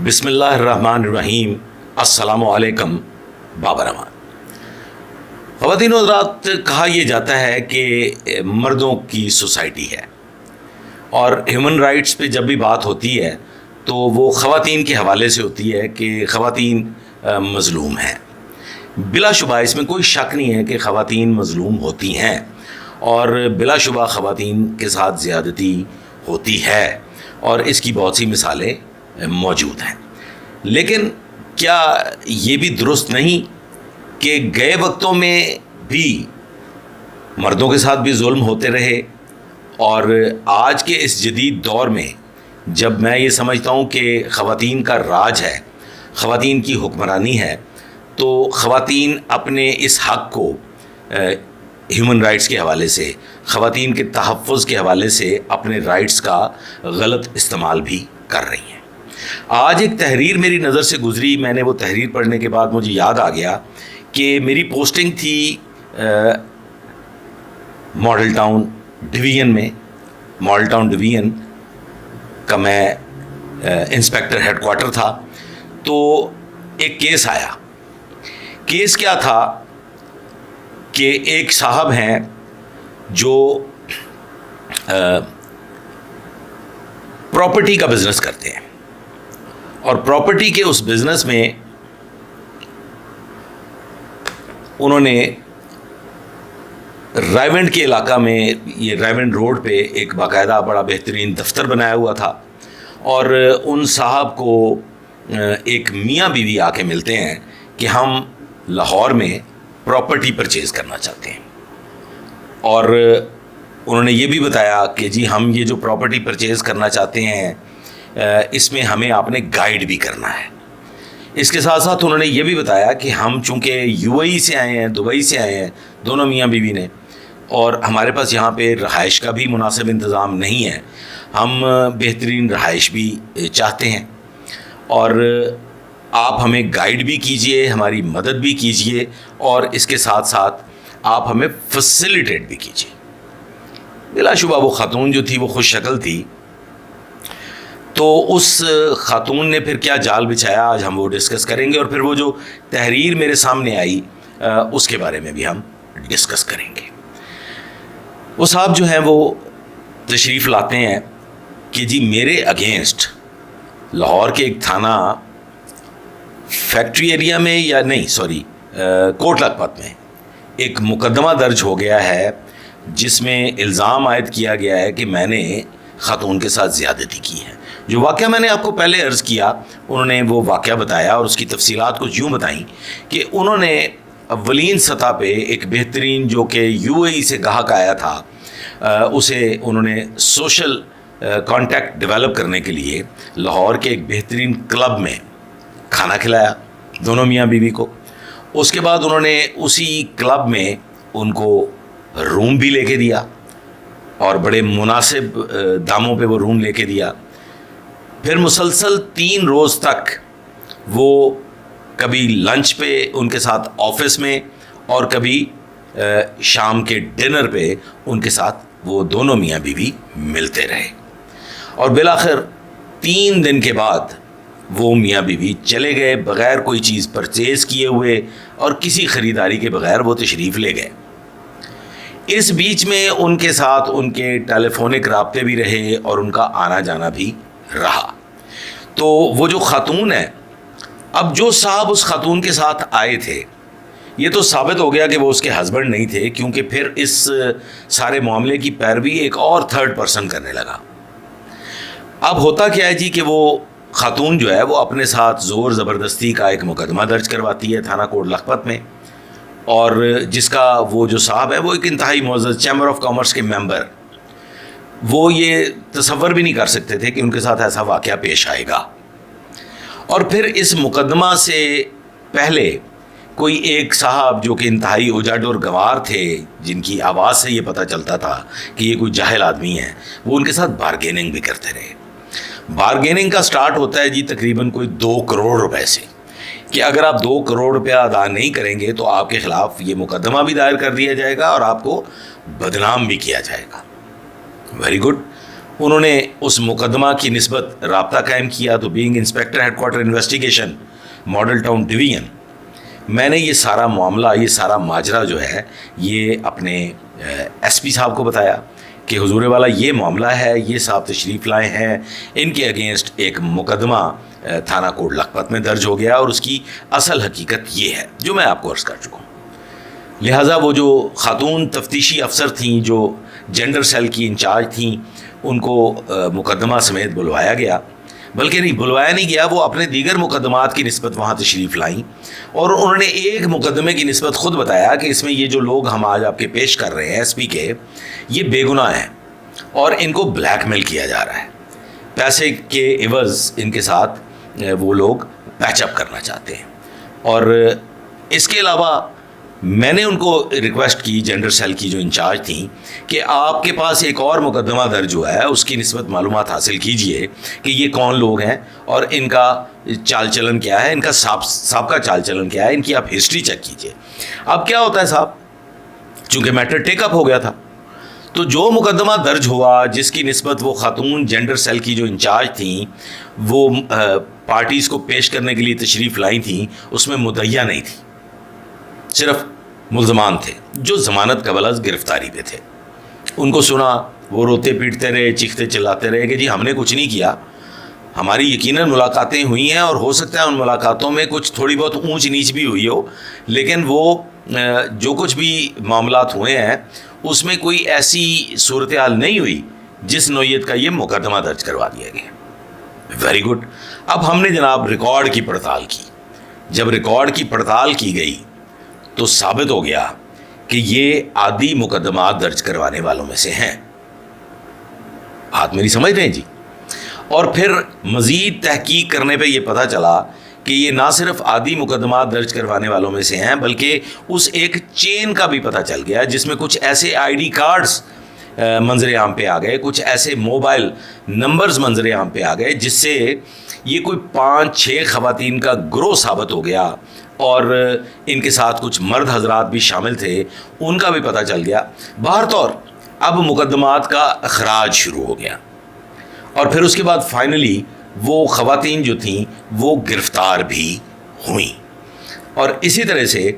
بسم اللہ الرحمن الرحیم. السلام علیکم. بابا رحمان. خواتین و حضرات، کہا یہ جاتا ہے کہ مردوں کی سوسائٹی ہے اور ہیومن رائٹس پہ جب بھی بات ہوتی ہے تو وہ خواتین کے حوالے سے ہوتی ہے کہ خواتین مظلوم ہیں. بلا شبہ اس میں کوئی شک نہیں ہے کہ خواتین مظلوم ہوتی ہیں اور بلا شبہ خواتین کے ساتھ زیادتی ہوتی ہے اور اس کی بہت سی مثالیں موجود ہیں. لیکن کیا یہ بھی درست نہیں کہ گئے وقتوں میں بھی مردوں کے ساتھ بھی ظلم ہوتے رہے اور آج کے اس جدید دور میں جب میں یہ سمجھتا ہوں کہ خواتین کا راج ہے، خواتین کی حکمرانی ہے، تو خواتین اپنے اس حق کو ہیومن رائٹس کے حوالے سے، خواتین کے تحفظ کے حوالے سے اپنے رائٹس کا غلط استعمال بھی کر رہی ہیں. آج ایک تحریر میری نظر سے گزری، میں نے وہ تحریر پڑھنے کے بعد مجھے یاد آ گیا کہ میری پوسٹنگ تھی ماڈل ٹاؤن ڈویژن میں. ماڈل ٹاؤن ڈویژن کا میں انسپیکٹر ہیڈ کوارٹر تھا. تو ایک کیس آیا. کیس کیا تھا کہ ایک صاحب ہیں جو پراپرٹی کا بزنس کرتے ہیں اور پراپرٹی کے اس بزنس میں انہوں نے رائیونڈ کے علاقہ میں، یہ رائیونڈ روڈ پہ ایک باقاعدہ بڑا بہترین دفتر بنایا ہوا تھا اور ان صاحب کو ایک میاں بیوی آ کے ملتے ہیں کہ ہم لاہور میں پراپرٹی پرچیز کرنا چاہتے ہیں. اور انہوں نے یہ بھی بتایا کہ جی ہم یہ جو پراپرٹی پرچیز کرنا چاہتے ہیں اس میں ہمیں آپ نے گائیڈ بھی کرنا ہے. اس کے ساتھ ساتھ انہوں نے یہ بھی بتایا کہ ہم چونکہ یو اے ای سے آئے ہیں، دبئی سے آئے ہیں دونوں میاں بیوی نے، اور ہمارے پاس یہاں پہ رہائش کا بھی مناسب انتظام نہیں ہے، ہم بہترین رہائش بھی چاہتے ہیں اور آپ ہمیں گائیڈ بھی کیجئے، ہماری مدد بھی کیجئے اور اس کے ساتھ ساتھ آپ ہمیں فیسیلیٹیٹ بھی کیجئے. بلا شبہ وہ خاتون جو تھی وہ خوش شکل تھی. تو اس خاتون نے پھر کیا جال بچھایا، آج ہم وہ ڈسکس کریں گے اور پھر وہ جو تحریر میرے سامنے آئی اس کے بارے میں بھی ہم ڈسکس کریں گے. وہ صاحب جو ہیں وہ تشریف لاتے ہیں کہ جی میرے اگینسٹ لاہور کے ایک تھانہ فیکٹری ایریا میں، یا نہیں سوری کوٹ لکھپت میں ایک مقدمہ درج ہو گیا ہے جس میں الزام عائد کیا گیا ہے کہ میں نے خاتون کے ساتھ زیادتی کی ہے. جو واقعہ میں نے آپ کو پہلے عرض کیا، انہوں نے وہ واقعہ بتایا اور اس کی تفصیلات کچھ یوں بتائیں کہ انہوں نے اولین سطح پہ ایک بہترین جو کہ یو اے ای سے گاہک آیا تھا، اسے انہوں نے سوشل کانٹیکٹ ڈیولپ کرنے کے لیے لاہور کے ایک بہترین کلب میں کھانا کھلایا دونوں میاں بیوی کو. اس کے بعد انہوں نے اسی کلب میں ان کو روم بھی لے کے دیا اور بڑے مناسب داموں پہ وہ روم لے کے دیا. پھر مسلسل 3 روز تک وہ کبھی لنچ پہ ان کے ساتھ آفس میں اور کبھی شام کے ڈنر پہ ان کے ساتھ وہ دونوں میاں بیوی ملتے رہے. اور بالآخر 3 دن کے بعد وہ میاں بیوی چلے گئے بغیر کوئی چیز پرچیز کیے ہوئے اور کسی خریداری کے بغیر وہ تشریف لے گئے. اس بیچ میں ان کے ساتھ ان کے ٹیلی فونک رابطے بھی رہے اور ان کا آنا جانا بھی رہا. تو وہ جو خاتون ہے، اب جو صاحب اس خاتون کے ساتھ آئے تھے، یہ تو ثابت ہو گیا کہ وہ اس کے ہسبینڈ نہیں تھے، کیونکہ پھر اس سارے معاملے کی پیروی ایک اور تھرڈ پرسن کرنے لگا. اب ہوتا کیا ہے جی کہ وہ خاتون جو ہے وہ اپنے ساتھ زور زبردستی کا ایک مقدمہ درج کرواتی ہے تھانہ کوٹ لکھپت میں، اور جس کا وہ جو صاحب ہے وہ ایک انتہائی معزز چیمبر آف کامرس کے ممبر، وہ یہ تصور بھی نہیں کر سکتے تھے کہ ان کے ساتھ ایسا واقعہ پیش آئے گا. اور پھر اس مقدمہ سے پہلے کوئی ایک صاحب جو کہ انتہائی اجڑ اور گوار تھے، جن کی آواز سے یہ پتہ چلتا تھا کہ یہ کوئی جاہل آدمی ہے، وہ ان کے ساتھ بارگیننگ بھی کرتے رہے. بارگیننگ کا سٹارٹ ہوتا ہے جی تقریباً کوئی 2 کروڑ روپے سے، کہ اگر آپ 2 کروڑ روپیہ ادا نہیں کریں گے تو آپ کے خلاف یہ مقدمہ بھی دائر کر دیا جائے گا اور آپ کو بدنام بھی کیا جائے گا. Very good. انہوں نے اس مقدمہ کی نسبت رابطہ قائم کیا. تو being inspector headquarter investigation Model Town division, میں نے یہ سارا معاملہ، یہ سارا ماجرا جو ہے یہ اپنے ایس پی صاحب کو بتایا کہ حضور والا یہ معاملہ ہے، یہ صاحب تشریف لائے ہیں، ان کے اگینسٹ ایک مقدمہ تھانہ کوٹ لکھپت میں درج ہو گیا اور اس کی اصل حقیقت یہ ہے جو میں آپ کو عرض کر چکا ہوں. لہٰذا وہ جو خاتون تفتیشی افسر تھیں جو جینڈر سیل کی انچارج تھیں، ان کو مقدمہ سمیت بلوایا گیا، بلکہ نہیں بلوایا نہیں گیا، وہ اپنے دیگر مقدمات کی نسبت وہاں تشریف لائیں اور انہوں نے ایک مقدمے کی نسبت خود بتایا کہ اس میں یہ جو لوگ ہم آج آپ کے پیش کر رہے ہیں ایس پی کے، یہ بے گناہ ہیں اور ان کو بلیک میل کیا جا رہا ہے، پیسے کے عوض ان کے ساتھ وہ لوگ پیچ اپ کرنا چاہتے ہیں. اور اس کے علاوہ میں نے ان کو ریکویسٹ کی، جینڈر سیل کی جو انچارج تھیں، کہ آپ کے پاس ایک اور مقدمہ درج ہوا ہے، اس کی نسبت معلومات حاصل کیجئے کہ یہ کون لوگ ہیں اور ان کا چال چلن کیا ہے، ان کا سابقہ چال چلن کیا ہے، ان کی آپ ہسٹری چیک کیجئے. اب کیا ہوتا ہے صاحب، چونکہ میٹر ٹیک اپ ہو گیا تھا، تو جو مقدمہ درج ہوا جس کی نسبت وہ خاتون جینڈر سیل کی جو انچارج تھیں وہ پارٹیز کو پیش کرنے کے لیے تشریف لائی تھیں، اس میں مدعیہ نہیں تھی، صرف ملزمان تھے جو ضمانت قبل از گرفتاری پہ تھے. ان کو سنا، وہ روتے پیٹتے رہے، چیختے چلاتے رہے کہ جی ہم نے کچھ نہیں کیا، ہماری یقیناً ملاقاتیں ہوئی ہیں اور ہو سکتا ہے ان ملاقاتوں میں کچھ تھوڑی بہت اونچ نیچ بھی ہوئی ہو، لیکن وہ جو کچھ بھی معاملات ہوئے ہیں اس میں کوئی ایسی صورتحال نہیں ہوئی جس نوعیت کا یہ مقدمہ درج کروا دیا گیا. Very good. اب ہم نے جناب ریکارڈ کی پڑتال کی. جب ریکارڈ کی پڑتال کی گئی تو ثابت ہو گیا کہ یہ عادی مقدمات درج کروانے والوں میں سے ہیں. بات میری سمجھ رہے ہیں جی؟ اور پھر مزید تحقیق کرنے پہ یہ پتہ چلا کہ یہ نہ صرف عادی مقدمات درج کروانے والوں میں سے ہیں بلکہ اس ایک چین کا بھی پتہ چل گیا جس میں کچھ ایسے آئی ڈی کارڈز منظر عام پہ آ گئے، کچھ ایسے موبائل نمبرز منظر عام پہ آ گئے جس سے یہ کوئی 5-6 خواتین کا گروہ ثابت ہو گیا اور ان کے ساتھ کچھ مرد حضرات بھی شامل تھے، ان کا بھی پتہ چل گیا. بہر طور اب مقدمات کا اخراج شروع ہو گیا اور پھر اس کے بعد فائنلی وہ خواتین جو تھیں وہ گرفتار بھی ہوئیں اور اسی طرح سے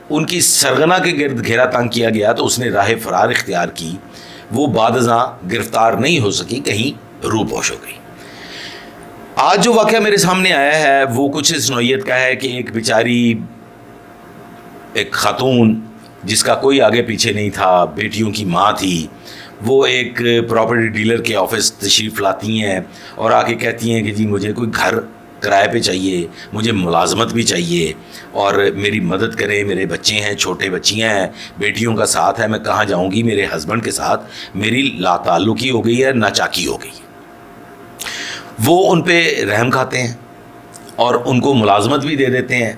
ان کی سرغنہ کے گرد گھیرا تنگ کیا گیا تو اس نے راہ فرار اختیار کی. وہ بعد ازاں گرفتار نہیں ہو سکی، کہیں روپوش ہو گئی. آج جو واقعہ میرے سامنے آیا ہے وہ کچھ اس نوعیت کا ہے کہ ایک بیچاری ایک خاتون جس کا کوئی آگے پیچھے نہیں تھا، بیٹیوں کی ماں تھی، وہ ایک پراپرٹی ڈیلر کے آفس تشریف لاتی ہیں اور آ کے کہتی ہیں کہ جی مجھے کوئی گھر کرائے پہ چاہیے، مجھے ملازمت بھی چاہیے اور میری مدد کریں، میرے بچے ہیں، چھوٹے بچیاں ہیں، بیٹیوں کا ساتھ ہے، میں کہاں جاؤں گی، میرے ہسبینڈ کے ساتھ میری لا تعلقی ہو گئی ہے، ناچاکی ہو گئی. وہ ان پہ رحم کھاتے ہیں اور ان کو ملازمت بھی دے دیتے ہیں،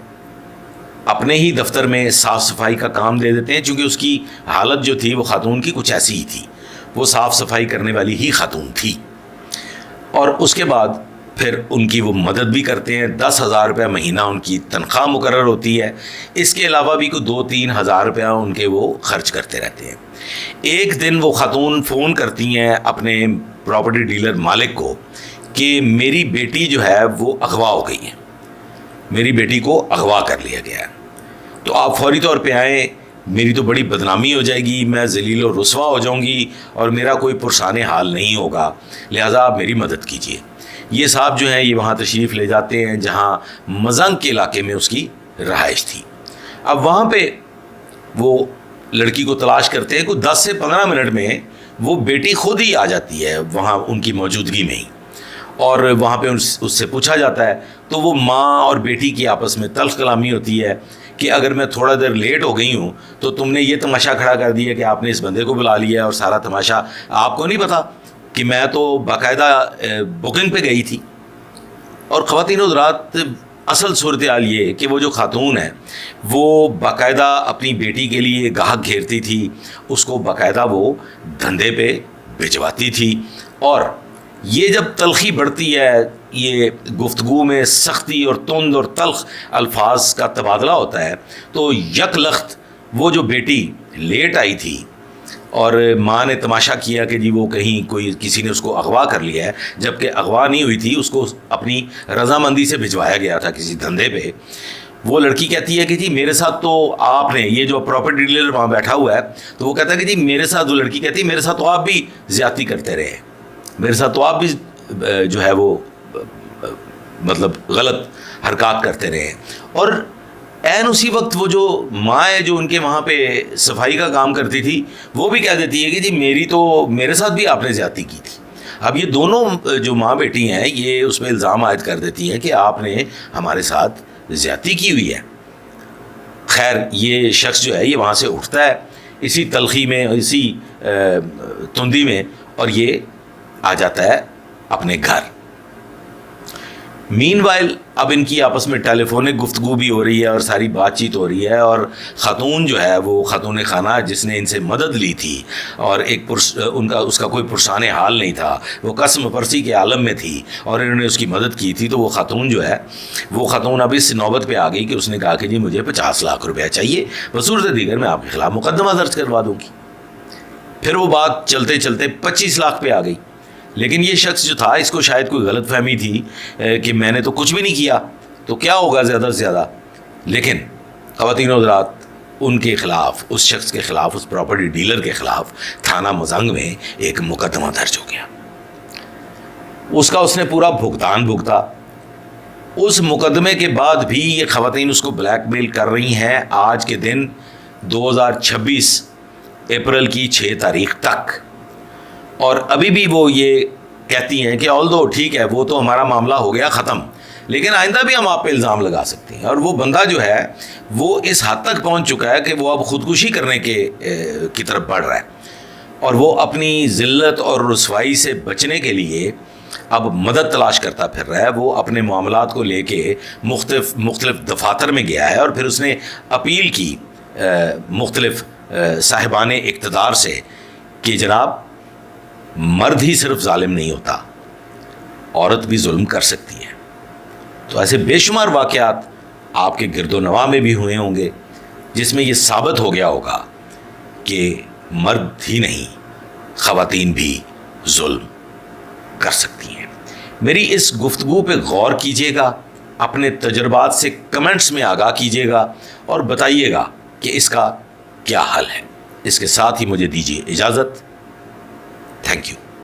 اپنے ہی دفتر میں صاف صفائی کا کام دے دیتے ہیں، چونکہ اس کی حالت جو تھی وہ خاتون کی کچھ ایسی ہی تھی، وہ صاف صفائی کرنے والی ہی خاتون تھی. اور اس کے بعد پھر ان کی وہ مدد بھی کرتے ہیں. 10,000 روپیہ مہینہ ان کی تنخواہ مقرر ہوتی ہے، اس کے علاوہ بھی کوئی 2-3 ہزار روپیہ ان کے وہ خرچ کرتے رہتے ہیں. ایک دن وہ خاتون فون کرتی ہیں اپنے پراپرٹی ڈیلر مالک کو کہ میری بیٹی جو ہے وہ اغوا ہو گئی ہے، میری بیٹی کو اغوا کر لیا گیا ہے، تو آپ فوری طور پہ آئیں، میری تو بڑی بدنامی ہو جائے گی، میں ذلیل و رسوا ہو جاؤں گی اور میرا کوئی پرسان حال نہیں ہوگا، لہٰذا آپ میری مدد کیجیے. یہ صاحب جو ہیں یہ وہاں تشریف لے جاتے ہیں جہاں مزنگ کے علاقے میں اس کی رہائش تھی. اب وہاں پہ وہ لڑکی کو تلاش کرتے ہیں، کوئی 10 سے 15 منٹ میں وہ بیٹی خود ہی آ جاتی ہے وہاں ان کی موجودگی میں ہی، اور وہاں پہ اس سے پوچھا جاتا ہے تو وہ ماں اور بیٹی کی آپس میں تلخ کلامی ہوتی ہے کہ اگر میں تھوڑا دیر لیٹ ہو گئی ہوں تو تم نے یہ تماشا کھڑا کر دیا کہ آپ نے اس بندے کو بلا لیا ہے اور سارا تماشا آپ کو نہیں پتا کہ میں تو باقاعدہ بکنگ پہ گئی تھی. اور خواتین و حضرات، اصل صورتحال یہ کہ وہ جو خاتون ہے وہ باقاعدہ اپنی بیٹی کے لیے گاہک گھیرتی تھی، اس کو باقاعدہ وہ دھندے پہ بھجواتی تھی، اور یہ جب تلخی بڑھتی ہے، یہ گفتگو میں سختی اور تند اور تلخ الفاظ کا تبادلہ ہوتا ہے، تو یک لخت وہ جو بیٹی لیٹ آئی تھی اور ماں نے تماشا کیا کہ جی وہ کہیں کوئی کسی نے اس کو اغوا کر لیا ہے، جبکہ اغوا نہیں ہوئی تھی، اس کو اپنی رضامندی سے بھجوایا گیا تھا کسی دھندے پہ۔ وہ لڑکی کہتی ہے کہ جی میرے ساتھ تو آپ نے، یہ جو پراپرٹی ڈیلر وہاں بیٹھا ہوا ہے تو وہ کہتا ہے کہ جی میرے ساتھ، وہ لڑکی کہتی ہے میرے ساتھ تو آپ بھی زیادتی کرتے رہے، میرے ساتھ تو آپ بھی جو ہے وہ مطلب غلط حرکات کرتے رہے۔ اور عین اسی وقت وہ جو ماں ہے جو ان کے وہاں پہ صفائی کا کام کرتی تھی، وہ بھی کہہ دیتی ہے کہ جی میرے ساتھ بھی آپ نے زیادتی کی تھی۔ اب یہ دونوں جو ماں بیٹی ہیں یہ اس پہ الزام عائد کر دیتی ہیں کہ آپ نے ہمارے ساتھ زیادتی کی ہوئی ہے۔ خیر یہ شخص جو ہے یہ وہاں سے اٹھتا ہے اسی تلخی میں، اسی تندی میں، اور یہ آ جاتا ہے اپنے گھر۔ مین وائل اب ان کی آپس میں ٹیلی فونک گفتگو بھی ہو رہی ہے اور ساری بات چیت ہو رہی ہے، اور خاتون جو ہے وہ خاتون خانہ جس نے ان سے مدد لی تھی اور اس کا کوئی پرسان حال نہیں تھا، وہ قسم پرسی کے عالم میں تھی اور انہوں نے اس کی مدد کی تھی، تو وہ خاتون جو ہے وہ خاتون اب اس نوبت پہ آ گئی کہ اس نے کہا کہ جی مجھے 50 لاکھ روپیہ چاہیے، بصورت دیگر میں آپ کے خلاف مقدمہ درج کروا دوں گی۔ پھر وہ بات چلتے چلتے 25 لاکھ پہ آ گئی، لیکن یہ شخص جو تھا اس کو شاید کوئی غلط فہمی تھی کہ میں نے تو کچھ بھی نہیں کیا تو کیا ہوگا زیادہ سے زیادہ، لیکن خواتین و حضرات ان کے خلاف، اس شخص کے خلاف، اس پراپرٹی ڈیلر کے خلاف تھانہ مزنگ میں ایک مقدمہ درج ہو گیا۔ اس نے پورا بھگتان بھگتا۔ اس مقدمے کے بعد بھی یہ خواتین اس کو بلیک میل کر رہی ہیں آج کے دن 2026 اپریل کی 6 تاریخ تک، اور ابھی بھی وہ یہ کہتی ہیں کہ آلدو ٹھیک ہے وہ تو ہمارا معاملہ ہو گیا ختم، لیکن آئندہ بھی ہم آپ پہ الزام لگا سکتے ہیں۔ اور وہ بندہ جو ہے وہ اس حد تک پہنچ چکا ہے کہ وہ اب خودکشی کرنے کی طرف بڑھ رہا ہے، اور وہ اپنی ذلت اور رسوائی سے بچنے کے لیے اب مدد تلاش کرتا پھر رہا ہے۔ وہ اپنے معاملات کو لے کے مختلف دفاتر میں گیا ہے، اور پھر اس نے اپیل کی مختلف صاحبان اقتدار سے کہ جناب مرد ہی صرف ظالم نہیں ہوتا، عورت بھی ظلم کر سکتی ہے۔ تو ایسے بے شمار واقعات آپ کے گرد و نواح میں بھی ہوئے ہوں گے جس میں یہ ثابت ہو گیا ہوگا کہ مرد ہی نہیں خواتین بھی ظلم کر سکتی ہیں۔ میری اس گفتگو پہ غور کیجیے گا، اپنے تجربات سے کمنٹس میں آگاہ کیجیے گا اور بتائیے گا کہ اس کا کیا حل ہے۔ اس کے ساتھ ہی مجھے دیجیے اجازت۔ Thank you.